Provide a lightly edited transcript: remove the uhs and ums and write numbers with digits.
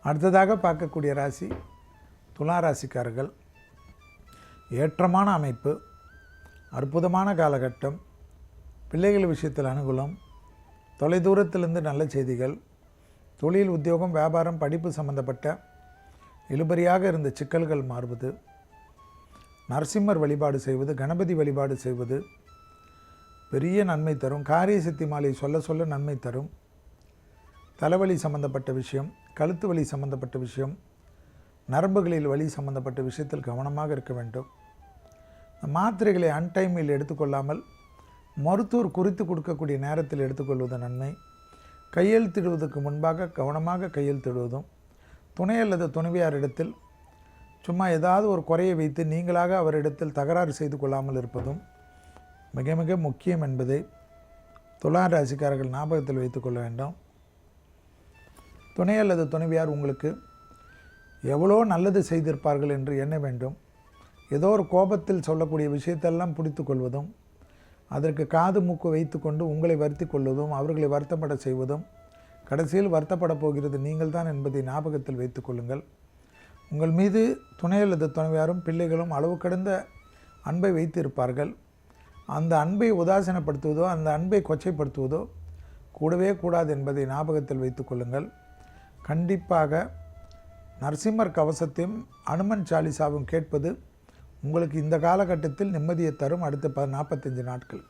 அடுத்ததாக பார்க்கக்கூடிய ராசி துலா ராசிக்காரர்கள். ஏற்றமான அமைப்பு, அற்புதமான காலகட்டம், பிள்ளைகள் விஷயத்தில் அனுகூலம், தொலைதூரத்திலிருந்து நல்ல செய்திகள், தொழில், உத்தியோகம், வியாபாரம், படிப்பு சம்பந்தப்பட்ட இழுபறியாக இருந்த சிக்கல்கள் மாறுவது, நரசிம்மர் வழிபாடு செய்வது, கணபதி வழிபாடு செய்வது பெரிய நன்மை தரும். காரிய சித்தி மாலை சொல்ல சொல்ல நன்மை தரும். தலைவலி சம்பந்தப்பட்ட விஷயம், கழுத்து வலி சம்பந்தப்பட்ட விஷயம், நரம்புகளில் வலி சம்பந்தப்பட்ட விஷயத்தில் கவனமாக இருக்க வேண்டும். மாத்திரைகளை அன்டைமில் எடுத்துக்கொள்ளாமல் மருத்துவர் குறித்து கொடுக்கக்கூடிய நேரத்தில் எடுத்துக்கொள்வது நன்மை. கையெழுத்திடுவதற்கு முன்பாக கவனமாக கையெழுத்திடுவதும், துணை அல்லது துணைவியாரிடத்தில் சும்மா ஏதாவது ஒரு குறையை வைத்து நீங்களாக அவரிடத்தில் தகராறு செய்து கொள்ளாமல் இருப்பதும் மிக மிக முக்கியம் என்பதை துலா ராசிக்காரர்கள் ஞாபகத்தில் வைத்துக்கொள்ள வேண்டும். துணை அல்லது துணைவியார் உங்களுக்கு எவ்வளோ நல்லது செய்திருப்பார்கள் என்று எண்ண வேண்டும். ஏதோ ஒரு கோபத்தில் சொல்லக்கூடிய விஷயத்தெல்லாம் பிடித்து கொள்வதும், அதற்கு காது மூக்கு வைத்து கொண்டு உங்களை வருத்தி கொள்வதும், அவர்களை வருத்தப்பட செய்வதும், கடைசியில் வருத்தப்பட போகிறது நீங்கள் தான் என்பதை ஞாபகத்தில் வைத்து கொள்ளுங்கள். உங்கள் மீது துணை அல்லது துணைவியாரும் பிள்ளைகளும் அளவு கடந்த அன்பை வைத்து இருப்பார்கள். அந்த அன்பை உதாசீனப்படுத்துவதோ, அந்த அன்பை கொச்சைப்படுத்துவதோ கூடவே கூடாது என்பதை ஞாபகத்தில் வைத்து கொள்ளுங்கள். கண்டிப்பாக நரசிம்மர் கவசத்தையும் அனுமன் சாலிசாவும் கேட்பது உங்களுக்கு இந்த காலகட்டத்தில் நிம்மதியை தரும். அடுத்த 45 நாட்கள்